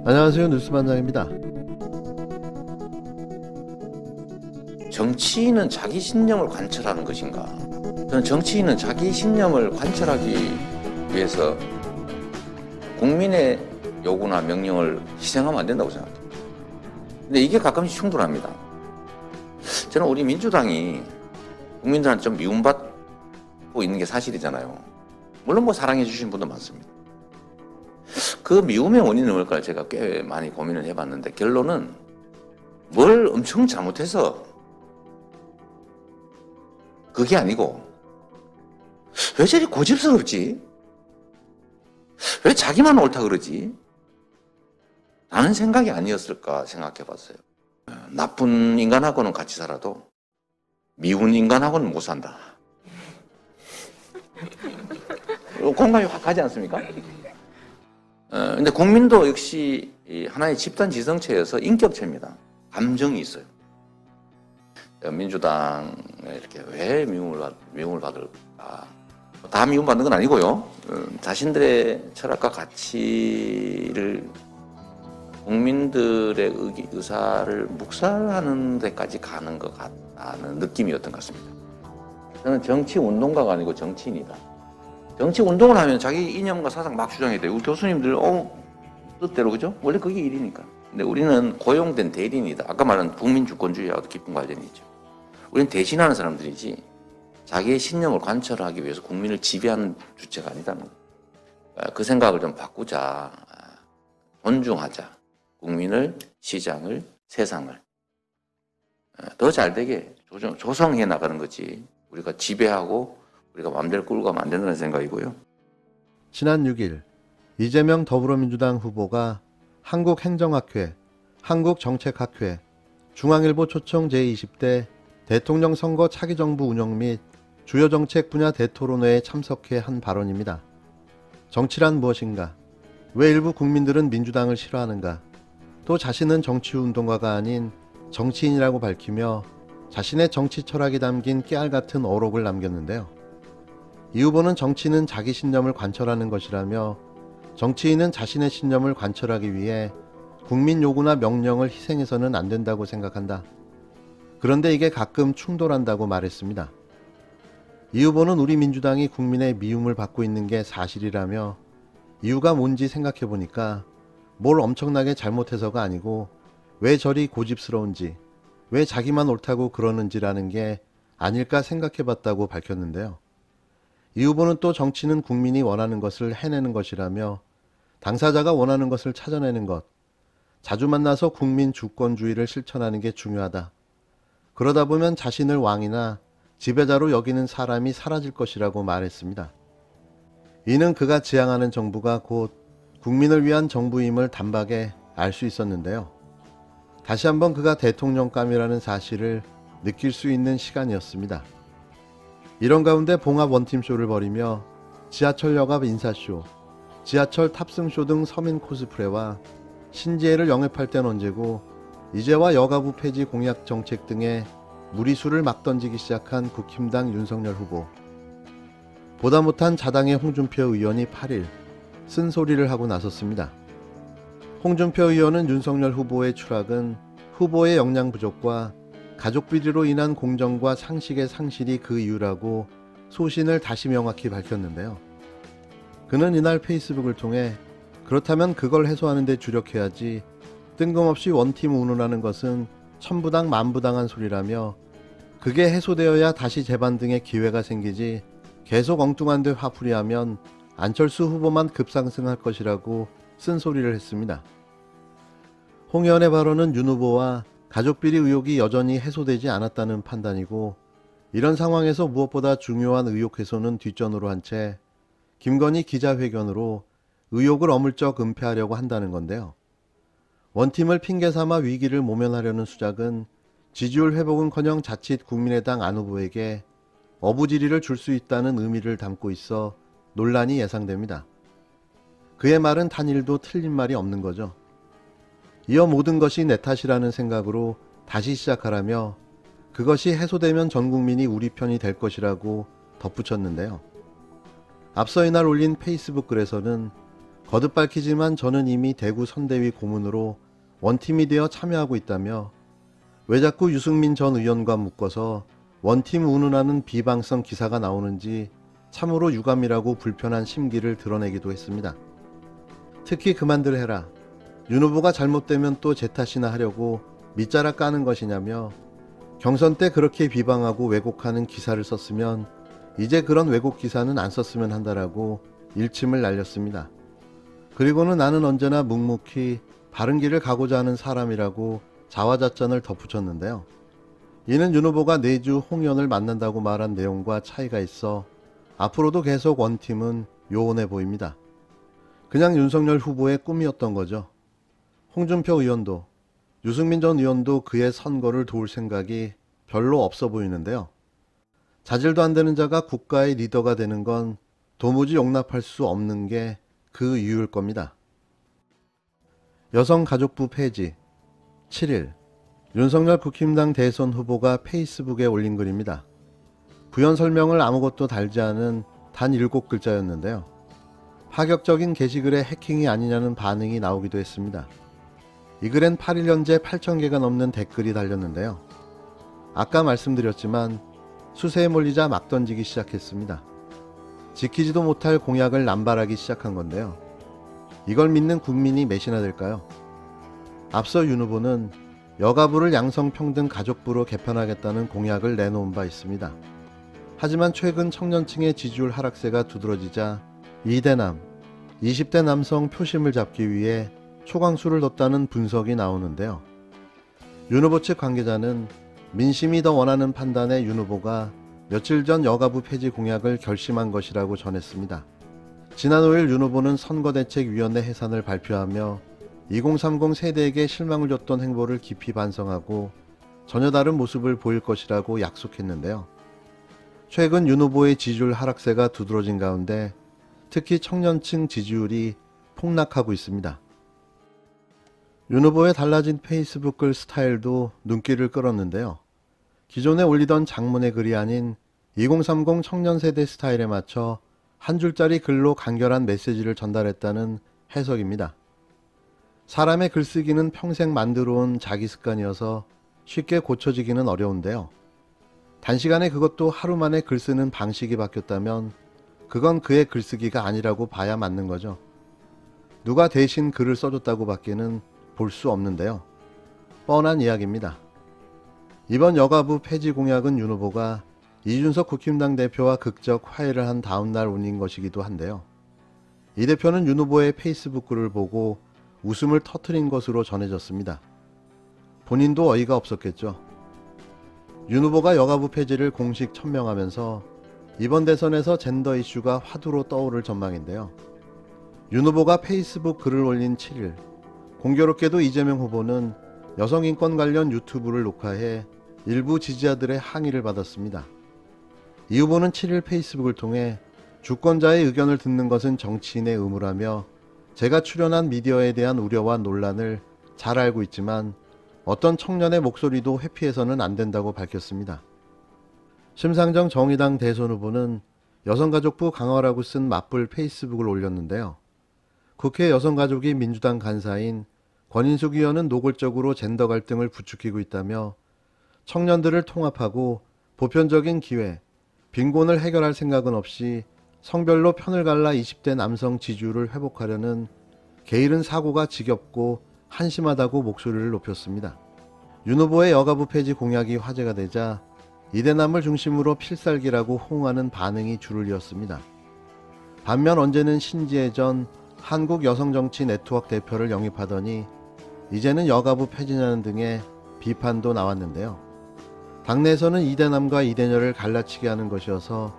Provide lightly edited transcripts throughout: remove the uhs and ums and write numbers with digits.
안녕하세요, 뉴스반장입니다. 정치인은 자기 신념을 관철하는 것인가? 저는 정치인은 자기 신념을 관철하기 위해서 국민의 요구나 명령을 희생하면 안 된다고 생각합니다. 근데 이게 가끔씩 충돌합니다. 저는 우리 민주당이 국민들한테 좀 미움받고 있는 게 사실이잖아요. 물론 뭐 사랑해 주신 분도 많습니다. 그 미움의 원인은 뭘까 제가 꽤 많이 고민을 해봤는데 결론은 뭘 엄청 잘못해서 그게 아니고 왜 저리 고집스럽지? 왜 자기만 옳다 그러지? 라는 생각이 아니었을까 생각해 봤어요. 나쁜 인간하고는 같이 살아도 미운 인간하고는 못 산다. 공감이 확 가지 않습니까? 근데 국민도 역시 하나의 집단 지성체여서 인격체입니다. 감정이 있어요. 민주당에 이렇게 왜 미움을 받을까? 다 미움받는 건 아니고요. 자신들의 철학과 가치를 국민들의 의사를 묵살하는 데까지 가는 것 같다는 느낌이었던 것 같습니다. 저는 정치 운동가가 아니고 정치인이다. 정치 운동을 하면 자기 이념과 사상 막 주장해야 돼요. 우리 교수님들 뜻대로 그죠? 원래 그게 일이니까. 근데 우리는 고용된 대리인이다. 아까 말한 국민 주권주의하고도 깊은 관련이 있죠. 우리는 대신하는 사람들이지 자기의 신념을 관철하기 위해서 국민을 지배하는 주체가 아니다는 거예요. 그 생각을 좀 바꾸자. 존중하자. 국민을, 시장을, 세상을 더 잘되게 조성해 나가는 거지. 우리가 지배하고 우리가 마음대로 끌고 가면 안 된다는 생각이고요. 지난 6일 이재명 더불어민주당 후보가 한국행정학회, 한국정책학회, 중앙일보 초청 제20대 대통령 선거 차기 정부 운영 및 주요 정책 분야 대토론회에 참석해 한 발언입니다. 정치란 무엇인가? 왜 일부 국민들은 민주당을 싫어하는가? 또 자신은 정치운동가가 아닌 정치인이라고 밝히며 자신의 정치 철학이 담긴 깨알같은 어록을 남겼는데요. 이 후보는 정치는 자기 신념을 관철하는 것이라며 정치인은 자신의 신념을 관철하기 위해 국민 요구나 명령을 희생해서는 안 된다고 생각한다. 그런데 이게 가끔 충돌한다고 말했습니다. 이 후보는 우리 민주당이 국민의 미움을 받고 있는 게 사실이라며 이유가 뭔지 생각해보니까 뭘 엄청나게 잘못해서가 아니고 왜 저리 고집스러운지, 왜 자기만 옳다고 그러는지라는 게 아닐까 생각해봤다고 밝혔는데요. 이 후보는 또 정치는 국민이 원하는 것을 해내는 것이라며 당사자가 원하는 것을 찾아내는 것, 자주 만나서 국민 주권주의를 실천하는 게 중요하다. 그러다 보면 자신을 왕이나 지배자로 여기는 사람이 사라질 것이라고 말했습니다. 이는 그가 지향하는 정부가 곧 국민을 위한 정부임을 단박에 알 수 있었는데요. 다시 한번 그가 대통령감이라는 사실을 느낄 수 있는 시간이었습니다. 이런 가운데 봉합 원팀쇼를 벌이며 지하철역 앞 인사쇼, 지하철 탑승쇼 등 서민 코스프레와 신지혜를 영입할 땐 언제고 이제와 여가부 폐지 공약 정책 등의 무리수를 막 던지기 시작한 국힘당 윤석열 후보. 보다 못한 자당의 홍준표 의원이 8일 쓴소리를 하고 나섰습니다. 홍준표 의원은 윤석열 후보의 추락은 후보의 역량 부족과 가족 비리로 인한 공정과 상식의 상실이 그 이유라고 소신을 다시 명확히 밝혔는데요. 그는 이날 페이스북을 통해 그렇다면 그걸 해소하는 데 주력해야지 뜬금없이 원팀 운운하는 것은 천부당 만부당한 소리라며 그게 해소되어야 다시 재반 등의 기회가 생기지 계속 엉뚱한 데 화풀이하면 안철수 후보만 급상승할 것이라고 쓴소리를 했습니다. 홍 의원의 발언은 윤 후보와 가족비리 의혹이 여전히 해소되지 않았다는 판단이고 이런 상황에서 무엇보다 중요한 의혹 해소는 뒷전으로 한 채 김건희 기자회견으로 의혹을 어물쩍 은폐하려고 한다는 건데요. 원팀을 핑계삼아 위기를 모면하려는 수작은 지지율 회복은커녕 자칫 국민의당 안 후보에게 어부지리를 줄 수 있다는 의미를 담고 있어 논란이 예상됩니다. 그의 말은 단일도 틀린 말이 없는 거죠. 이어 모든 것이 내 탓이라는 생각으로 다시 시작하라며 그것이 해소되면 전 국민이 우리 편이 될 것이라고 덧붙였는데요. 앞서 이날 올린 페이스북 글에서는 거듭 밝히지만 저는 이미 대구 선대위 고문으로 원팀이 되어 참여하고 있다며 왜 자꾸 유승민 전 의원과 묶어서 원팀 운운하는 비방성 기사가 나오는지 참으로 유감이라고 불편한 심기를 드러내기도 했습니다. 특히 그만들 해라. 윤 후보가 잘못되면 또 제 탓이나 하려고 밑자락 까는 것이냐며 경선 때 그렇게 비방하고 왜곡하는 기사를 썼으면 이제 그런 왜곡 기사는 안 썼으면 한다라고 일침을 날렸습니다. 그리고는 나는 언제나 묵묵히 바른 길을 가고자 하는 사람이라고 자화자찬을 덧붙였는데요. 이는 윤 후보가 내주 홍 의원을 만난다고 말한 내용과 차이가 있어 앞으로도 계속 원팀은 요원해 보입니다. 그냥 윤석열 후보의 꿈이었던 거죠. 홍준표 의원도 유승민 전 의원도 그의 선거를 도울 생각이 별로 없어 보이는데요. 자질도 안 되는 자가 국가의 리더가 되는 건 도무지 용납할 수 없는 게 그 이유일 겁니다. 여성가족부 폐지 7일 윤석열 국힘당 대선 후보가 페이스북에 올린 글입니다. 부연 설명을 아무것도 달지 않은 단 7글자였는데요. 파격적인 게시글에 해킹이 아니냐는 반응이 나오기도 했습니다. 이 글엔 8일 현재 8,000개가 넘는 댓글이 달렸는데요. 아까 말씀드렸지만 수세에 몰리자 막 던지기 시작했습니다. 지키지도 못할 공약을 남발하기 시작한 건데요. 이걸 믿는 국민이 몇이나 될까요? 앞서 윤 후보는 여가부를 양성평등 가족부로 개편하겠다는 공약을 내놓은 바 있습니다. 하지만 최근 청년층의 지지율 하락세가 두드러지자 2대남, 20대 남성 표심을 잡기 위해 초강수를 뒀다는 분석이 나오는데요. 윤 후보 측 관계자는 민심이 더 원하는 판단에 윤 후보가 며칠 전 여가부 폐지 공약을 결심한 것이라고 전했습니다. 지난 5일 윤 후보는 선거대책위원회 해산을 발표하며 2030 세대에게 실망을 줬던 행보를 깊이 반성하고 전혀 다른 모습을 보일 것이라고 약속했는데요. 최근 윤 후보의 지지율 하락세가 두드러진 가운데 특히 청년층 지지율이 폭락하고 있습니다. 윤 후보의 달라진 페이스북 글 스타일도 눈길을 끌었는데요. 기존에 올리던 장문의 글이 아닌 2030 청년 세대 스타일에 맞춰 한 줄짜리 글로 간결한 메시지를 전달했다는 해석입니다. 사람의 글쓰기는 평생 만들어온 자기 습관이어서 쉽게 고쳐지기는 어려운데요. 단시간에 그것도 하루 만에 글 쓰는 방식이 바뀌었다면 그건 그의 글쓰기가 아니라고 봐야 맞는 거죠. 누가 대신 글을 써줬다고 밖에는 볼 수 없는데요. 뻔한 이야기입니다. 이번 여가부 폐지 공약은 윤 후보가 이준석 국힘당 대표와 극적 화해를 한 다음날 올린 것이기도 한데요. 이 대표는 윤 후보의 페이스북 글을 보고 웃음을 터뜨린 것으로 전해졌습니다. 본인도 어이가 없었겠죠. 윤 후보가 여가부 폐지를 공식 천명하면서 이번 대선에서 젠더 이슈가 화두로 떠오를 전망인데요. 윤 후보가 페이스북 글을 올린 7일, 공교롭게도 이재명 후보는 여성인권 관련 유튜브를 녹화해 일부 지지자들의 항의를 받았습니다. 이 후보는 7일 페이스북을 통해 주권자의 의견을 듣는 것은 정치인의 의무라며 제가 출연한 미디어에 대한 우려와 논란을 잘 알고 있지만 어떤 청년의 목소리도 회피해서는 안 된다고 밝혔습니다. 심상정 정의당 대선 후보는 여성가족부 강화라고 쓴 맞불 페이스북을 올렸는데요. 국회 여성가족위 민주당 간사인 권인숙 의원은 노골적으로 젠더 갈등을 부추기고 있다며 청년들을 통합하고 보편적인 기회, 빈곤을 해결할 생각은 없이 성별로 편을 갈라 20대 남성 지지율을 회복하려는 게으른 사고가 지겹고 한심하다고 목소리를 높였습니다. 윤 후보의 여가부 폐지 공약이 화제가 되자 이대남을 중심으로 필살기라고 호응하는 반응이 줄을 이었습니다. 반면 언제는 신지혜전 한국여성정치 네트워크 대표를 영입하더니 이제는 여가부 폐지냐는 등의 비판도 나왔는데요. 당내에서는 이대남과 이대녀를 갈라치게 하는 것이어서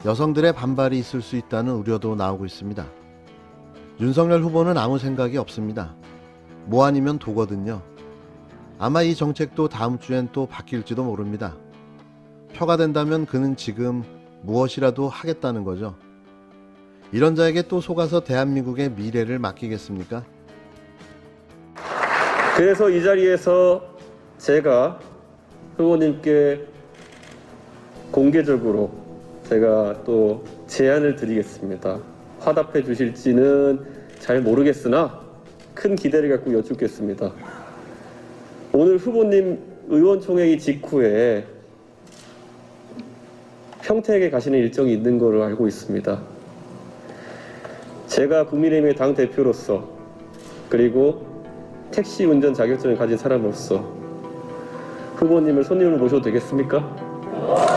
여성들의 반발이 있을 수 있다는 우려도 나오고 있습니다. 윤석열 후보는 아무 생각이 없습니다. 뭐 아니면 도거든요. 아마 이 정책도 다음 주엔 또 바뀔지도 모릅니다. 표가 된다면 그는 지금 무엇이라도 하겠다는 거죠. 이런 자에게 또 속아서 대한민국의 미래를 맡기겠습니까? 그래서 이 자리에서 제가 후보님께 공개적으로 제가 또 제안을 드리겠습니다. 화답해 주실지는 잘 모르겠으나 큰 기대를 갖고 여쭙겠습니다. 오늘 후보님 의원총회의 직후에 평택에 가시는 일정이 있는 걸로 알고 있습니다. 제가 국민의힘의 당대표로서 그리고 택시 운전 자격증을 가진 사람으로서 후보님을 손님으로 모셔도 되겠습니까?